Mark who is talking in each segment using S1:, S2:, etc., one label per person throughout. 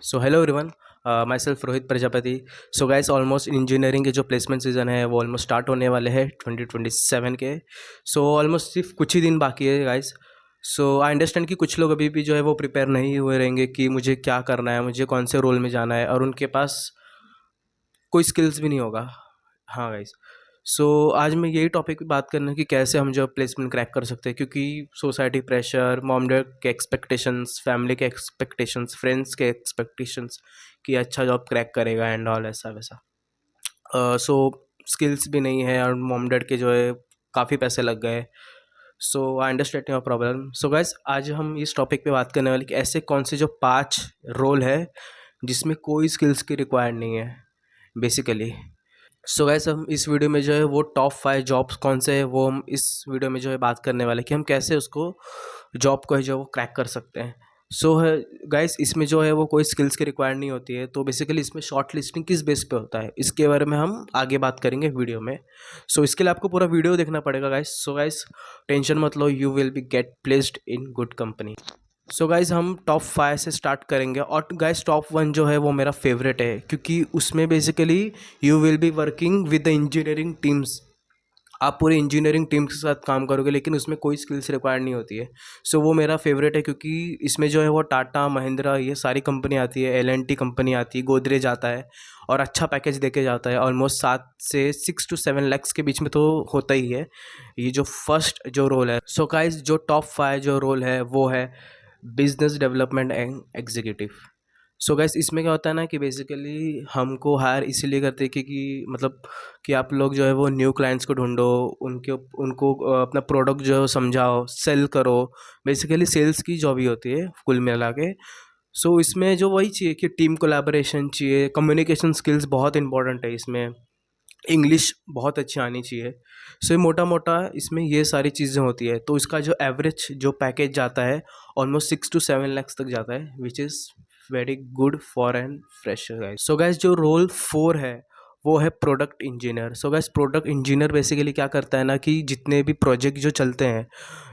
S1: So hello everyone, my self Rohit Prajapati. So guys, almost engineering के जो placement season है वो ऑलमोस्ट स्टार्ट होने वाले हैं 2027 के। सो ऑलमोस्ट सिर्फ कुछ ही दिन बाकी है गाइस। सो आई अंडरस्टैंड कि कुछ लोग अभी भी जो है वो प्रिपेयर नहीं हुए रहेंगे कि मुझे क्या करना है, मुझे कौन से रोल में जाना है, और उनके पास कोई स्किल्स भी नहीं होगा। हाँ गाइस। सो आज मैं यही टॉपिक पे बात करना है कि कैसे हम जो प्लेसमेंट क्रैक कर सकते हैं, क्योंकि सोसाइटी प्रेशर, मॉम डैड के एक्सपेक्टेशंस, फैमिली के एक्सपेक्टेशंस, फ्रेंड्स के एक्सपेक्टेशंस कि अच्छा जॉब क्रैक करेगा एंड ऑल ऐसा वैसा। सो स्किल्स भी नहीं है और मॉम डैड के जो है काफ़ी पैसे लग गए। So I understand your problem. So guys, आज हम इस टॉपिक पे बात करने वाले कि ऐसे कौन से जो 5 रोल है जिसमें कोई स्किल्स की रिक्वायर्ड नहीं है बेसिकली। सो गाइस, हम इस वीडियो में जो है वो टॉप 5 जॉब्स कौन से हैं वो हम इस वीडियो में जो है बात करने वाले हैं कि हम कैसे उसको जॉब को है जो वो क्रैक कर सकते हैं। सो है गाइस, इसमें जो है वो कोई स्किल्स की रिक्वायर्ड नहीं होती है, तो बेसिकली इसमें शॉर्ट लिस्टिंग किस बेस पे होता है इसके बारे में हम आगे बात करेंगे वीडियो में। सो इसके लिए आपको पूरा वीडियो देखना पड़ेगा गाइस। सो गाइस, टेंशन मत लो, you will be get placed in good company. So guys, हम टॉप 5 से स्टार्ट करेंगे और गाइज टॉप 1 जो है वो मेरा फेवरेट है, क्योंकि उसमें basically you will be working with the engineering teams. आप पूरे इंजीनियरिंग टीम के साथ काम करोगे, लेकिन उसमें कोई स्किल्स रिक्वायर्ड नहीं होती है। सो वो मेरा फेवरेट है, क्योंकि इसमें जो है वो टाटा, महिंद्रा, ये सारी कंपनी आती है, L&T कंपनी आती है, गोदरेज आता है और अच्छा पैकेज देके जाता है। ऑलमोस्ट 7 से 6 to 7 लाख के बीच में तो होता ही है ये जो फर्स्ट जो रोल है। सो गाइज, जो टॉप 5 जो रोल है वो है business development and executive. So gas, इसमें क्या होता है ना कि बेसिकली हमको हायर इसीलिए करते हैं कि मतलब कि आप लोग जो है वो न्यू क्लाइंट्स को ढूंढो, उनके उनको अपना प्रोडक्ट जो है वो समझाओ, सेल करो। बेसिकली सेल्स की जॉब ही होती है कुल मिला के। सो इसमें जो वही चाहिए कि टीम कोलैबोरेशन चाहिए, कम्युनिकेशन स्किल्स बहुत इंपॉर्टेंट है इसमें, इंग्लिश बहुत अच्छी आनी चाहिए। सो ये मोटा मोटा इसमें ये सारी चीज़ें होती है। तो इसका जो एवरेज जो पैकेज जाता है ऑलमोस्ट 6 to 7 lakhs तक जाता है, which is very good for an fresher guys. So guys, जो रोल 4 है वो है product engineer. So guys, product engineer basically क्या करता है ना कि जितने भी प्रोजेक्ट जो चलते हैं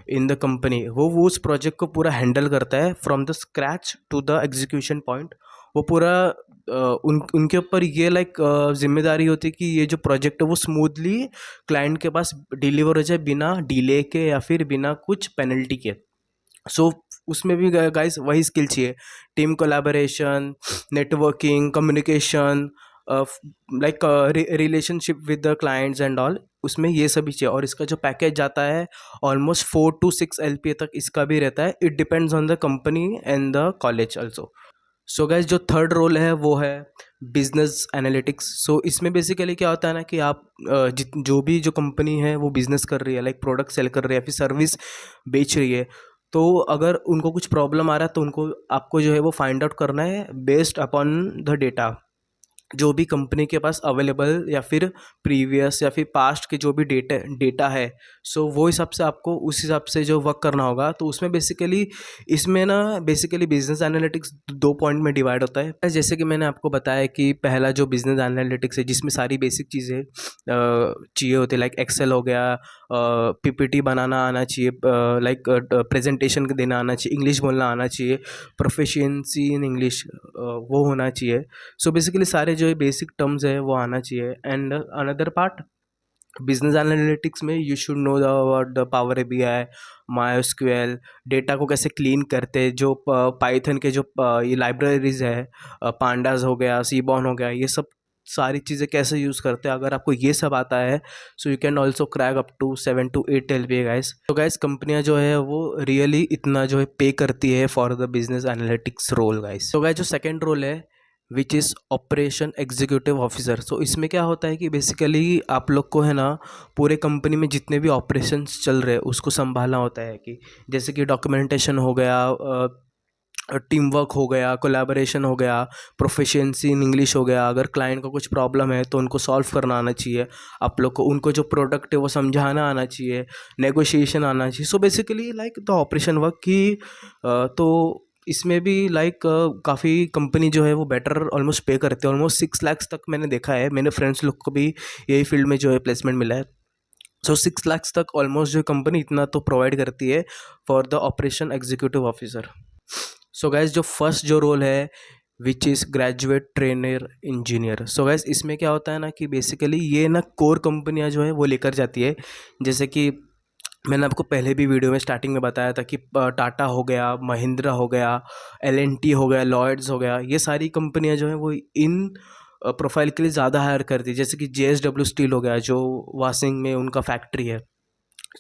S1: इन द कंपनी, वो उस प्रोजेक्ट को पूरा हैंडल करता है from the scratch to the execution point. वो पूरा उनके ऊपर ये लाइक जिम्मेदारी होती है कि ये जो प्रोजेक्ट है वो स्मूथली क्लाइंट के पास डिलीवर हो जाए, बिना डिले के या फिर बिना कुछ पेनल्टी के। सो उसमें भी गाइस वही स्किल चाहिए, team collaboration, networking, communication, like relationship with the clients and all, उसमें ये सभी चाहिए। और इसका जो पैकेज जाता है ऑलमोस्ट 4 to 6 LPA तक इसका भी रहता है। It depends on the company and the college also. So guys, जो थर्ड रोल है वो है बिजनेस एनालिटिक्स। सो इसमें बेसिकली क्या होता है ना कि आप जो भी जो कंपनी है वो बिजनेस कर रही है, लाइक प्रोडक्ट सेल कर रही है या फिर सर्विस बेच रही है, तो अगर उनको कुछ प्रॉब्लम आ रहा है तो उनको आपको जो है वो फाइंड आउट करना है बेस्ड अपॉन द डेटा जो भी कंपनी के पास अवेलेबल या फिर प्रीवियस या फिर पास्ट के जो भी डेटा डेटा है। सो वो हिसाब से आपको उस हिसाब से जो वर्क करना होगा। तो उसमें बेसिकली इसमें ना बेसिकली बिजनेस एनालिटिक्स 2 पॉइंट में डिवाइड होता है। जैसे कि मैंने आपको बताया कि पहला जो बिजनेस एनालिटिक्स है जिसमें सारी बेसिक चीज़ें चाहिए होती है, लाइक एक्सेल हो गया, PPT बनाना आना चाहिए, लाइक प्रेजेंटेशन देना आना चाहिए, इंग्लिश बोलना आना चाहिए, प्रोफिशिएंसी इन इंग्लिश वो होना चाहिए। सो बेसिकली सारे जो बेसिक टर्म्स है वो आना चाहिए। And another part business analytics में you should know about the power API, MySQL, data को कैसे क्लीन करते हैं, जो पाइथन के जो ये लाइब्रेरीज है, पांडास हो गया, सीबॉन हो गया, ये सब सारी चीज़ें कैसे यूज़ करते हैं। अगर आपको ये सब आता है so you can also crack up to 7 to 8 LPA guys. तो गाइस, कंपनियां जो है वो रियली इतना जो है पे करती है for the business analytics role guys. तो गाइस, जो सेकेंड रोल है which is operation executive officer. So इसमें क्या होता है कि बेसिकली आप लोग को है ना पूरे कंपनी में जितने भी ऑपरेशंस चल रहे हैं उसको संभालना होता है, कि जैसे कि डॉक्यूमेंटेशन हो गया, टीम वर्क हो गया, कोलैबोरेशन हो गया, प्रोफिशिएंसी इन इंग्लिश हो गया। अगर क्लाइंट को कुछ प्रॉब्लम है तो उनको सॉल्व करना आना चाहिए आप लोग को, उनको जो प्रोडक्ट है वो समझाना आना चाहिए, नेगोशिएशन आना चाहिए। So basically like the operation work की तो इसमें भी लाइक काफ़ी कंपनी जो है वो बेटर ऑलमोस्ट पे करते हैं। ऑलमोस्ट 6 lakhs तक मैंने देखा है, मैंने फ्रेंड्स लोग को भी यही फील्ड में जो है प्लेसमेंट मिला है। सो 6 lakhs तक ऑलमोस्ट जो कंपनी इतना तो प्रोवाइड करती है for the operation executive officer. So guys, जो फर्स्ट जो रोल है which is graduate trainer engineer. So gas इसमें क्या होता है ना कि बेसिकली ये ना कोर कंपनियां जो है वो लेकर जाती है। जैसे कि मैंने आपको पहले भी वीडियो में स्टार्टिंग में बताया था कि टाटा हो गया, महिंद्रा हो गया, एल&टी हो गया, लॉयड्स हो गया, ये सारी कंपनियां जो हैं वो इन प्रोफाइल के लिए ज़्यादा हायर करती है। जैसे कि JSW स्टील हो गया जो वाशिंग में उनका फैक्ट्री है।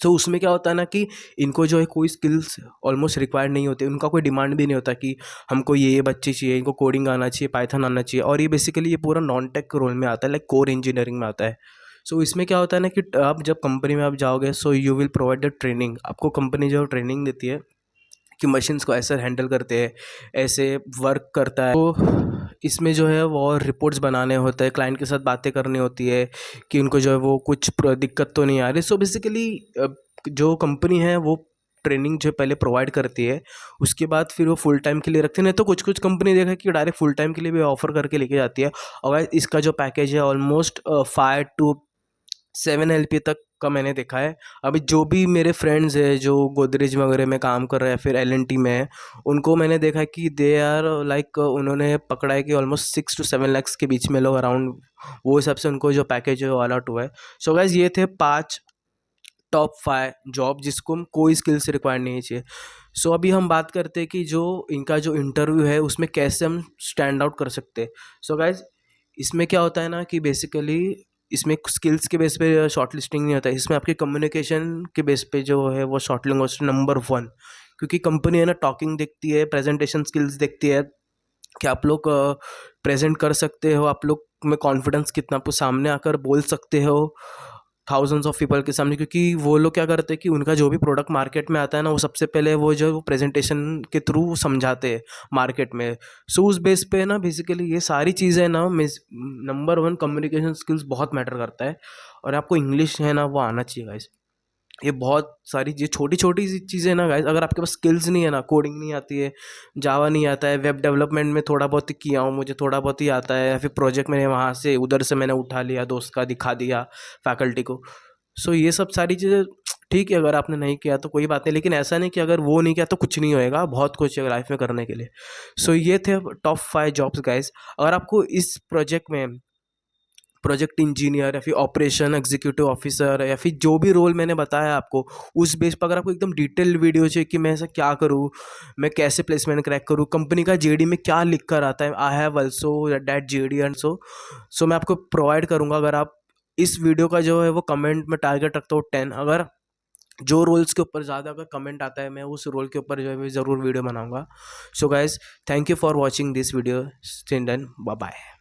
S1: तो उसमें क्या होता है ना कि इनको जो है कोई स्किल्स ऑलमोस्ट रिक्वायर्ड नहीं होते, उनका कोई डिमांड भी नहीं होता कि हमको ये बच्चे चाहिए, इनको कोडिंग आना चाहिए, पाइथन आना चाहिए। और ये बेसिकली ये पूरा नॉन टेक रोल में आता है, लाइक कोर इंजीनियरिंग में आता है। सो इसमें क्या होता है ना कि आप जब कंपनी में आप जाओगे so you will provide the training. आपको कंपनी जो ट्रेनिंग देती है कि मशीन्स को ऐसे हैंडल करते हैं, ऐसे वर्क करता है। तो इसमें जो है वो रिपोर्ट्स बनाने होते हैं, क्लाइंट के साथ बातें करनी होती है कि उनको जो है वो कुछ दिक्कत तो नहीं आ रही। सो बेसिकली जो कंपनी है वो ट्रेनिंग जो पहले प्रोवाइड करती है, उसके बाद फिर वो फुल टाइम के लिए रखते हैं। नहीं तो कुछ कुछ कंपनी देखा कि डायरेक्ट फुल टाइम के लिए भी ऑफर करके लेके जाती है। और इसका जो पैकेज है ऑलमोस्ट 5 to 7 LP तक का मैंने देखा है। अभी जो भी मेरे फ्रेंड्स हैं जो गोदरेज वगैरह में काम कर रहे हैं, फिर L&T में है, उनको मैंने देखा है कि दे आर लाइक उन्होंने पकड़ा है कि ऑलमोस्ट 6 to 7 lakhs के बीच में लोग अराउंड, वो हिसाब से उनको जो पैकेज है वो अलॉट हुआ है। सो गाइज ये थे 5 टॉप 5 जॉब जिसको हम कोई स्किल्स रिक्वायर्ड नहीं चाहिए। सो अभी हम बात करते हैं कि जो इनका जो इंटरव्यू है उसमें कैसे हम स्टैंड आउट कर सकते हैं। सो गाइज इसमें क्या होता है ना कि बेसिकली इसमें स्किल्स के बेस पे शॉर्ट लिस्टिंग नहीं होता है, इसमें आपके कम्युनिकेशन के बेस पे जो है वो शॉर्ट लिस्ट नंबर 1। क्योंकि कंपनी है ना टॉकिंग देखती है, प्रेजेंटेशन स्किल्स देखती है कि आप लोग प्रेजेंट कर सकते हो, आप लोग में कॉन्फिडेंस कितना, आपको सामने आकर बोल सकते हो थाउजेंड्स ऑफ पीपल के सामने। क्योंकि वो लोग क्या करते हैं कि उनका जो भी प्रोडक्ट मार्केट में आता है ना वो सबसे पहले वो जो प्रेजेंटेशन के थ्रू समझाते हैं मार्केट में। सो उस बेस पे ना बेसिकली ये सारी चीज़ें ना नंबर 1 कम्युनिकेशन स्किल्स बहुत मैटर करता है। और आपको इंग्लिश है ना वो आना चाहिए गाइस। ये बहुत सारी ये छोटी छोटी सी चीज़ें ना गाइस, अगर आपके पास स्किल्स नहीं है ना, कोडिंग नहीं आती है, जावा नहीं आता है, वेब डेवलपमेंट में थोड़ा बहुत ही किया हूँ, मुझे थोड़ा बहुत ही आता है, या फिर प्रोजेक्ट मैंने वहाँ से उधर से मैंने उठा लिया, दोस्त का दिखा दिया फैकल्टी को। सो ये सब सारी चीज़ें ठीक है, अगर आपने नहीं किया तो कोई बात नहीं, लेकिन ऐसा नहीं कि अगर वो नहीं किया तो कुछ नहीं होएगा, बहुत कुछ है लाइफ में करने के लिए। सो ये थे टॉप 5 जॉब्स गाइस। अगर आपको इस प्रोजेक्ट में प्रोजेक्ट इंजीनियर या फिर ऑपरेशन एग्जीक्यूटिव ऑफिसर या फिर जो भी रोल मैंने बताया आपको, उस बेस पर अगर आपको एकदम डिटेल वीडियो चाहिए कि मैं ऐसा क्या करूँ, मैं कैसे प्लेसमेंट क्रैक करूँ, कंपनी का JD में क्या लिख कर आता है, I have also that JD and so मैं आपको प्रोवाइड करूँगा। अगर आप इस वीडियो का जो है वो कमेंट में टारगेट रखता हूँ 10, अगर जो रोल्स के ऊपर ज़्यादा अगर कमेंट आता है मैं उस रोल के ऊपर जो है ज़रूर वीडियो बनाऊँगा। So guys thank you for watching this video, bye bye.